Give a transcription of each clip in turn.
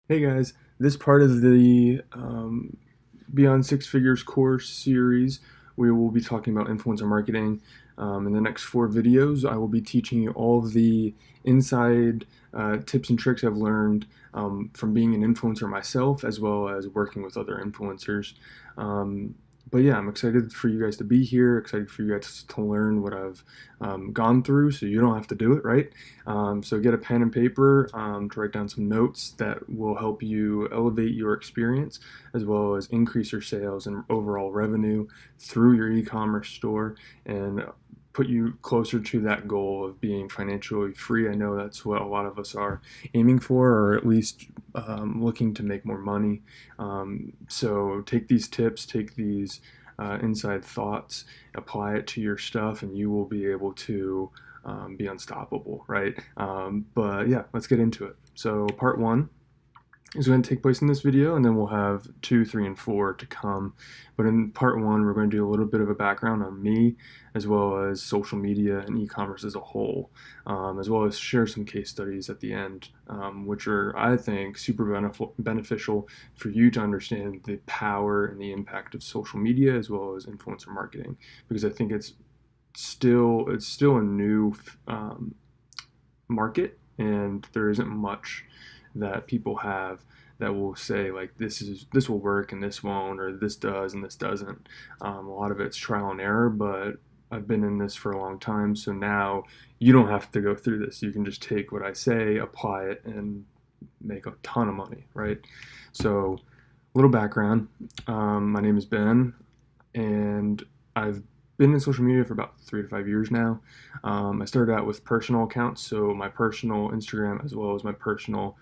Hey guys, this part of the Beyond Six Figures course series, we will be talking about influencer marketing. In the next 4 videos, I will be teaching you all of the inside tips and tricks I've learned from being an influencer myself, as well as working with other influencers. Um, but yeah, I'm excited for you guys to be here, excited for you guys to learn what I've gone through so you don't have to do it, right? So get a pen and paper to write down some notes that will help you elevate your experience as well as increase your sales and overall revenue through your e-commerce store and put you closer to that goal of being financially free. I know that's what a lot of us are aiming for, or at least looking to make more money. So take these tips, take these inside thoughts, apply it to your stuff, and you will be able to be unstoppable, right? But yeah, let's get into it. So part one is going to take place in this video, and then we'll have 2, 3, and 4 to come. But in part one, we're going to do a little bit of a background on me, as well as social media and e-commerce as a whole, as well as share some case studies at the end, which are, I think, super beneficial for you to understand the power and the impact of social media as well as influencer marketing, because I think it's still a new market, and there isn't much that people have that will say like this will work and this won't, or this does and this doesn't. A lot of it's trial and error, but I've been in this for a long time, so now you don't have to go through this. You can just take what I say, apply it, and make a ton of money, right? So, a little background. My name is Ben, and I've been in social media for about 3 to 5 years now. I started out with personal accounts, so my personal Instagram as well as my personal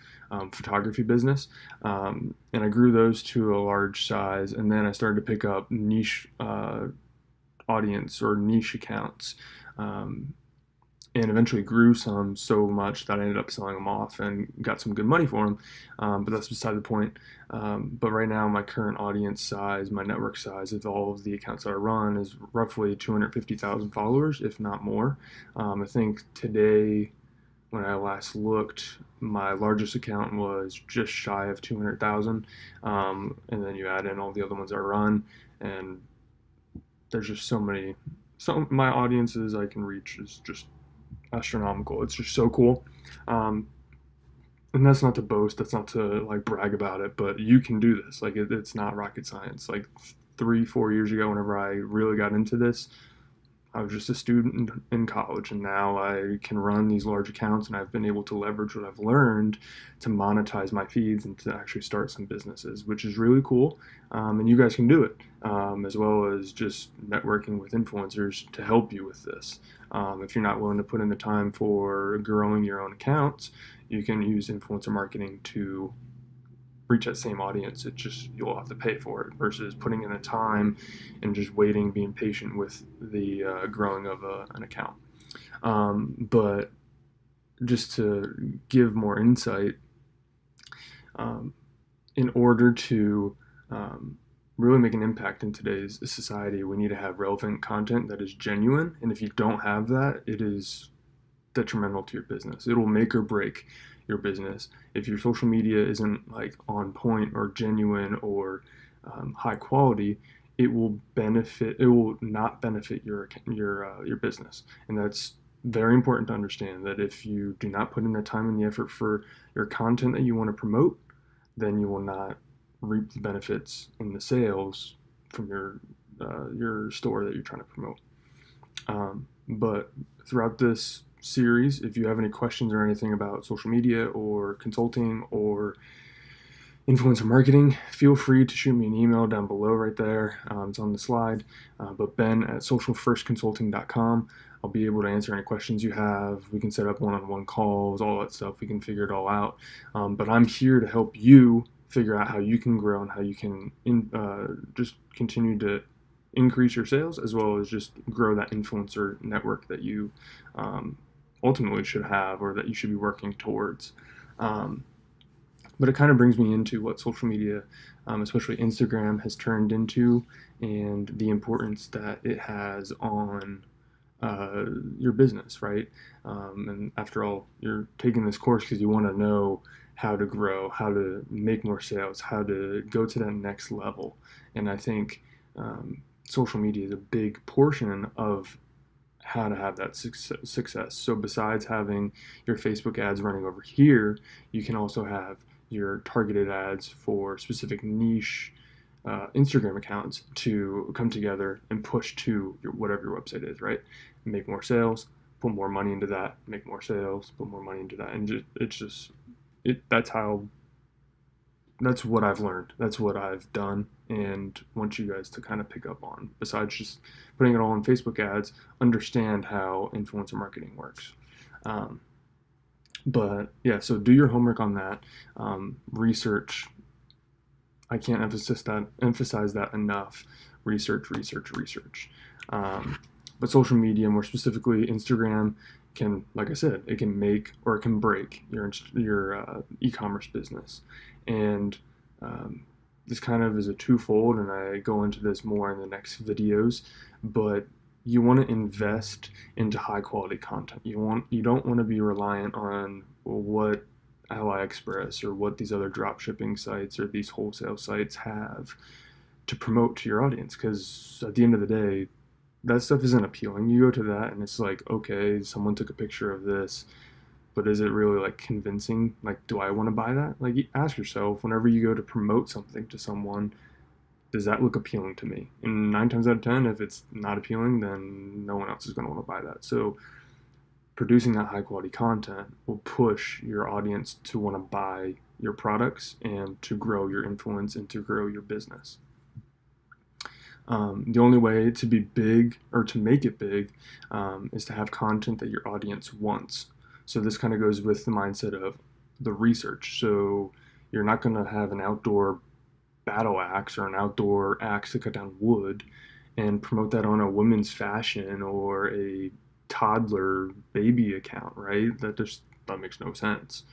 photography business, and I grew those to a large size. And then I started to pick up niche audience or niche accounts. And eventually grew some so much that I ended up selling them off and got some good money for them. But that's beside the point. But right now, my current audience size, my network size of all of the accounts that I run is roughly 250,000 followers, if not more. I think today, when I last looked, my largest account was just shy of 200,000. And then you add in all the other ones I run, and there's just so many. Some my audiences I can reach is just astronomical. It's just so cool. Um, and that's not to boast. That's not to like brag about it. But you can do this. Like it's not rocket science. Like 3, 4 years ago, whenever I really got into this, I was just a student in college, and now I can run these large accounts, and I've been able to leverage what I've learned to monetize my feeds and to actually start some businesses, which is really cool. And you guys can do it, as well as just networking with influencers to help you with this. If you're not willing to put in the time for growing your own accounts, you can use influencer marketing to reach that same audience. It's just you'll have to pay for it versus putting in the time and just waiting, being patient with the growing of an account. But just to give more insight, um, in order to really make an impact in today's society, we need to have relevant content that is genuine. And if you don't have that, it is detrimental to your business. It will make or break your business. If your social media isn't like on point or genuine or high quality, it will not benefit your business. And that's very important to understand, that if you do not put in the time and the effort for your content that you want to promote, then you will not reap the benefits in the sales from your store that you're trying to promote. But throughout this series, if you have any questions or anything about social media or consulting or influencer marketing, feel free to shoot me an email down below right there. It's on the slide. But Ben at socialfirstconsulting.com. I'll be able to answer any questions you have. We can set up one-on-one calls, all that stuff. We can figure it all out. But I'm here to help you figure out how you can grow and how you can just continue to increase your sales, as well as just grow that influencer network that you ultimately should have, or that you should be working towards. Um, but it kind of brings me into what social media, especially Instagram, has turned into, and the importance that it has on your business, right? And after all, you're taking this course because you want to know how to grow, how to make more sales, how to go to that next level. And I think social media is a big portion of how to have that success. So besides having your Facebook ads running over here, you can also have your targeted ads for specific niche Instagram accounts to come together and push to whatever your website is, right? Make more sales, put more money into that, make more sales, put more money into that, and that's how that's what I've learned. That's what I've done, and want you guys to kind of pick up on. Besides just putting it all in Facebook ads, understand how influencer marketing works. Um, but yeah, so do your homework on that. Research. I can't emphasize that enough. Research, research, research. Um, but social media, more specifically Instagram, can, like I said, it can make or it can break your e-commerce business. And this kind of is a twofold, and I go into this more in the next videos. But you want to invest into high quality content. You don't want to be reliant on what AliExpress or what these other drop shipping sites or these wholesale sites have to promote to your audience, because at the end of the day, that stuff isn't appealing. You go to that and it's like, okay, someone took a picture of this, but is it really like convincing? Like, do I want to buy that? Like, ask yourself whenever you go to promote something to someone, does that look appealing to me? And 9 times out of 10, if it's not appealing, then no one else is going to want to buy that. So producing that high quality content will push your audience to want to buy your products and to grow your influence and to grow your business. The only way to be big or to make it big is to have content that your audience wants. So this kind of goes with the mindset of the research. So you're not going to have an outdoor battle axe or an outdoor axe to cut down wood and promote that on a women's fashion or a toddler baby account, right? That makes no sense,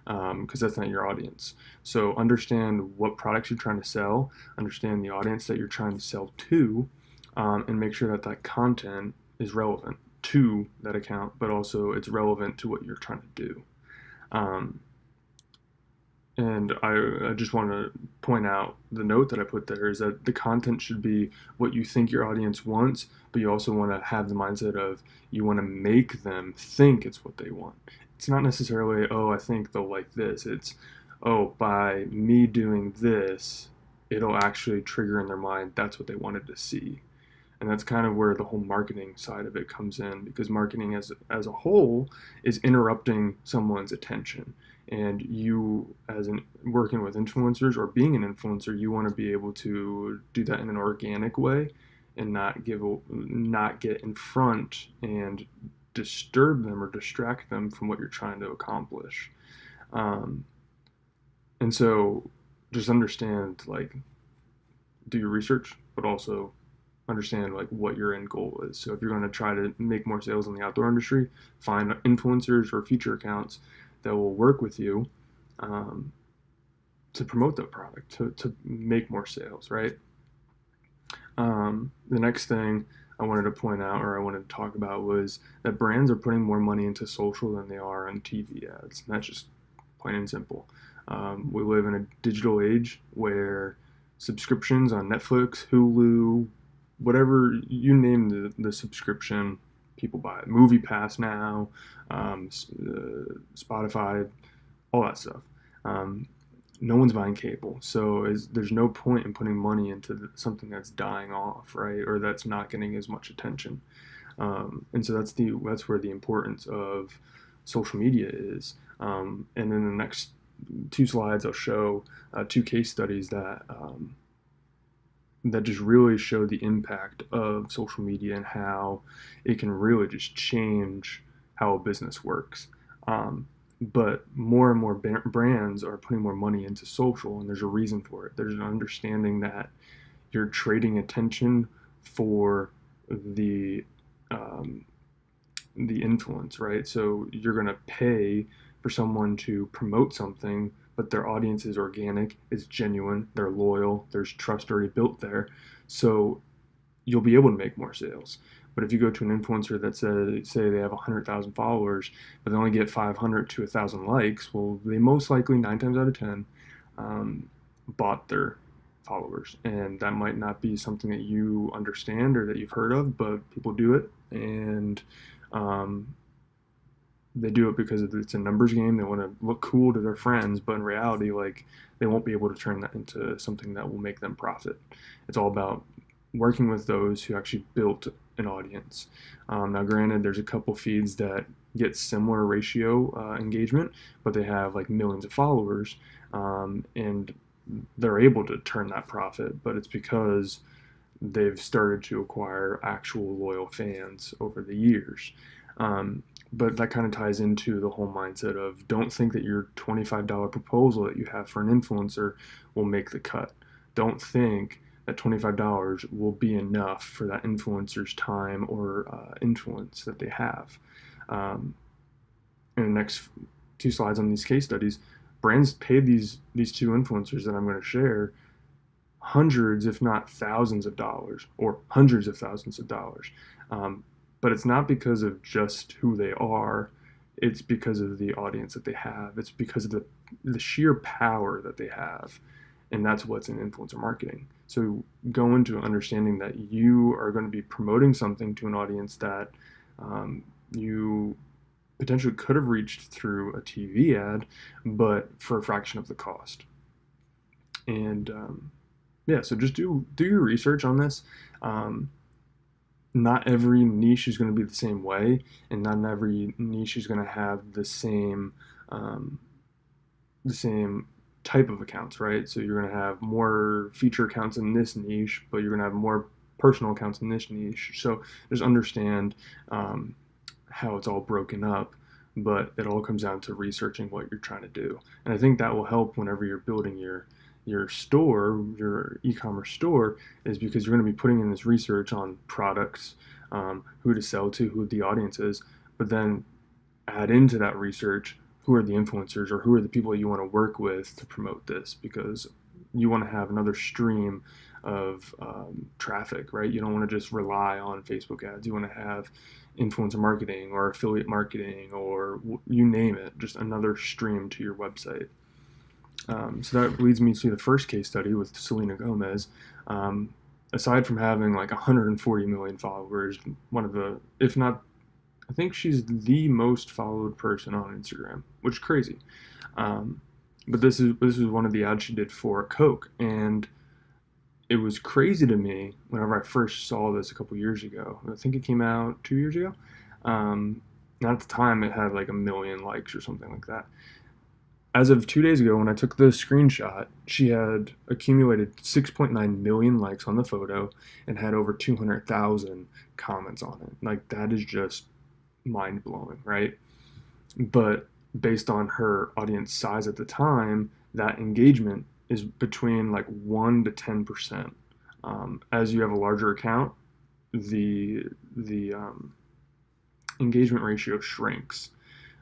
because that's not your audience. So understand what products you're trying to sell, understand the audience that you're trying to sell to, and make sure that that content is relevant to that account, but also it's relevant to what you're trying to do. Um, and I just want to point out the note that I put there is that the content should be what you think your audience wants, but you also want to have the mindset of you want to make them think it's what they want. It's not necessarily, oh, I think they'll like this. It's, oh, by me doing this, it'll actually trigger in their mind that's what they wanted to see. And that's kind of where the whole marketing side of it comes in, because marketing as a whole is interrupting someone's attention. And you, as in working with influencers or being an influencer, you want to be able to do that in an organic way and not get in front and disturb them or distract them from what you're trying to accomplish. Um, and so just understand, like, do your research, but also understand like what your end goal is. So if you're going to try to make more sales in the outdoor industry, find influencers or feature accounts that will work with you um, to promote that product, to make more sales, right? The next thing I wanted to point out or I wanted to talk about was that brands are putting more money into social than they are on TV ads. And that's just plain and simple. We live in a digital age where subscriptions on Netflix, Hulu, whatever you name the subscription, people buy it. Movie Pass now, Spotify, all that stuff. No one's buying cable, so there's no point in putting money into something that's dying off, right, or that's not getting as much attention. And so that's where the importance of social media is. And in the next 2 slides, I'll show 2 case studies that just really show the impact of social media and how it can really just change how a business works. But more and more brands are putting more money into social, and there's a reason for it. There's an understanding that you're trading attention for the influence, right? So you're going to pay for someone to promote something, but their audience is organic, it's genuine, they're loyal, there's trust already built there. So you'll be able to make more sales. But if you go to an influencer that says, say they have 100,000 followers, but they only get 500 to 1,000 likes, well, they most likely 9 times out of 10 bought their followers, and that might not be something that you understand or that you've heard of, but people do it, and um, they do it because it's a numbers game. They want to look cool to their friends, but in reality, like, they won't be able to turn that into something that will make them profit. It's all about working with those who actually built an audience. Now, granted, there's a couple feeds that get similar ratio engagement, but they have like millions of followers, and they're able to turn that profit. But it's because they've started to acquire actual loyal fans over the years. But that kind of ties into the whole mindset of, don't think that your $25 proposal that you have for an influencer will make the cut. Don't think that $25 will be enough for that influencer's time or influence that they have. In the next two slides on these case studies, brands paid these two influencers that I'm going to share hundreds, if not thousands of dollars, or hundreds of thousands of dollars. But it's not because of just who they are. It's because of the audience that they have. It's because of the sheer power that they have. And that's what's in influencer marketing. So go into understanding that you are going to be promoting something to an audience that you potentially could have reached through a TV ad, but for a fraction of the cost. And yeah, so just do your research on this. Not every niche is going to be the same way, and not every niche is going to have the same type of accounts, right? So you're going to have more feature accounts in this niche, but you're going to have more personal accounts in this niche. So just understand how it's all broken up, but it all comes down to researching what you're trying to do. And I think that will help whenever you're building your store, your e-commerce store, is because you're going to be putting in this research on products, who to sell to, who the audience is, but then add into that research who are the influencers or who are the people you want to work with to promote this, because you want to have another stream of traffic, right? You don't want to just rely on Facebook ads. You want to have influencer marketing or affiliate marketing or you name it, just another stream to your website. So that leads me to the first case study with Selena Gomez. Aside from having like 140 million followers, one of the, if not, I think she's the most followed person on Instagram, which is crazy. But this is one of the ads she did for Coke, and it was crazy to me whenever I first saw this a couple years ago. I think it came out 2 years ago. And at the time, it had like 1 million likes or something like that. As of 2 days ago, when I took the screenshot, she had accumulated 6.9 million likes on the photo and had over 200,000 comments on it. Like, that is just mind-blowing, right? But based on her audience size at the time, that engagement is between like 1 to 10%. As you have a larger account, the engagement ratio shrinks.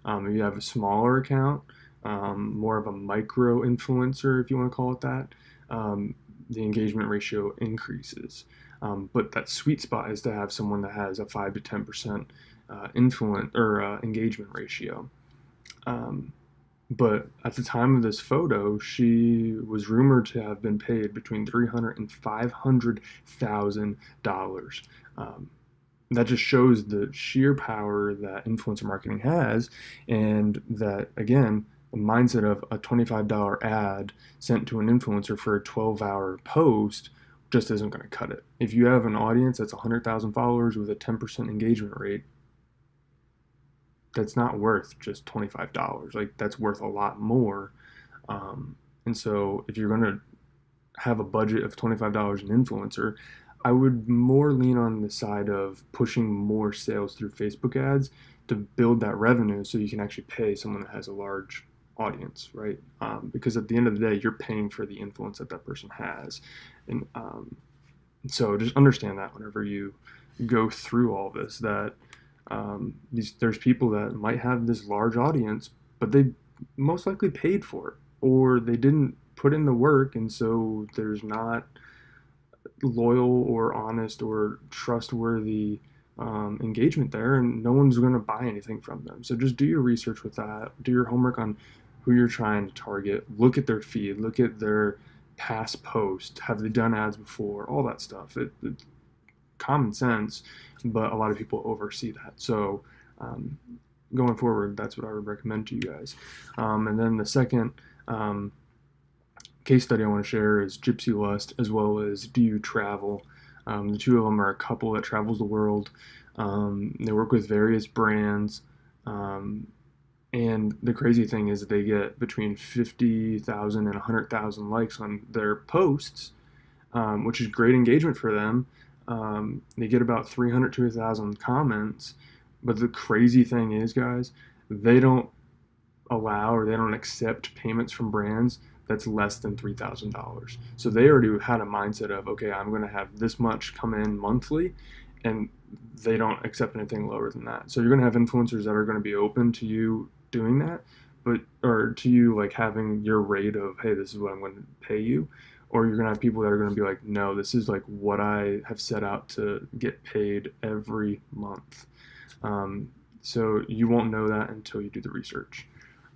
If you have a smaller account, more of a micro influencer, if you want to call it that, the engagement ratio increases. But that sweet spot is to have someone that has a 5 to 10% influence or engagement ratio. But at the time of this photo, she was rumored to have been paid between $300,000 and $500,000. That just shows the sheer power that influencer marketing has, and that, again, the mindset of a $25 ad sent to an influencer for a 12-hour post just isn't going to cut it. If you have an audience that's 100,000 followers with a 10% engagement rate, that's not worth just $25. Like, that's worth a lot more. And so if you're going to have a budget of $25 an influencer, I would more lean on the side of pushing more sales through Facebook ads to build that revenue so you can actually pay someone that has a large audience, right? Because at the end of the day, you're paying for the influence that person has. And so just understand that whenever you go through all this, that there's people that might have this large audience, but they most likely paid for it, or they didn't put in the work, and so there's not loyal or honest or trustworthy engagement there, and no one's going to buy anything from them. So just do your research with that. Do your homework on who you're trying to target. Look at their feed. Look at their past posts. Have they done ads before? All that stuff. It's common sense, but a lot of people oversee that. So going forward, that's what I would recommend to you guys. And then the second case study I want to share is Gypsy Lust, as well as Do You Travel. The two of them are a couple that travels the world. They work with various brands. And the crazy thing is they get between 50,000 and 100,000 likes on their posts, which is great engagement for them. They get about 300 to 1,000 comments. But the crazy thing is, guys, they don't allow or they don't accept payments from brands that's less than $3,000. So they already had a mindset of, okay, I'm going to have this much come in monthly, and they don't accept anything lower than that. So you're going to have influencers that are going to be open to you doing that, but or to you like having your rate of, hey, this is what I'm going to pay you, or you're going to have people that are going to be like, no, this is like what I have set out to get paid every month. So you won't know that until you do the research.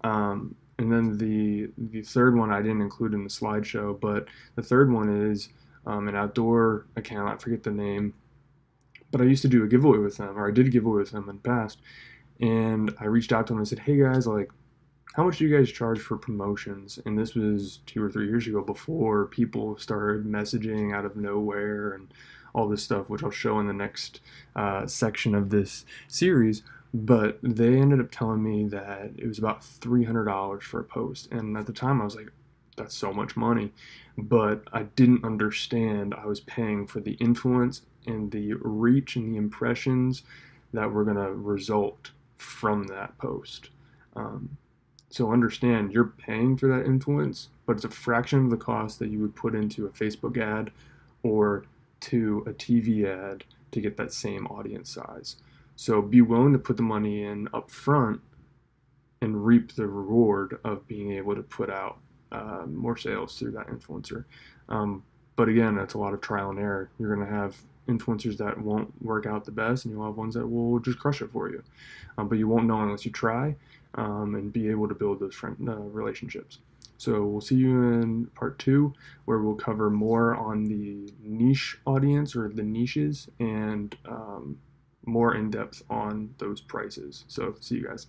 And then the third one I didn't include in the slideshow, but the third one is an outdoor account. I forget the name, but I used to do a giveaway with them, or I did a giveaway with them in the past. And I reached out to them and said, hey guys, like, how much do you guys charge for promotions? And this was 2 or 3 years ago, before people started messaging out of nowhere and all this stuff, which I'll show in the next section of this series. But they ended up telling me that it was about $300 for a post. And at the time I was like, that's so much money. But I didn't understand I was paying for the influence and the reach and the impressions that were going to result from that post. So understand, you're paying for that influence, but it's a fraction of the cost that you would put into a Facebook ad or to a TV ad to get that same audience size. So be willing to put the money in up front and reap the reward of being able to put out more sales through that influencer. But again, that's a lot of trial and error. You're going to have influencers that won't work out the best, and you'll have ones that will just crush it for you. But you won't know unless you try and be able to build those relationships. So we'll see you in part 2, where we'll cover more on the niche audience or the niches, and more in depth on those prices. So see you guys.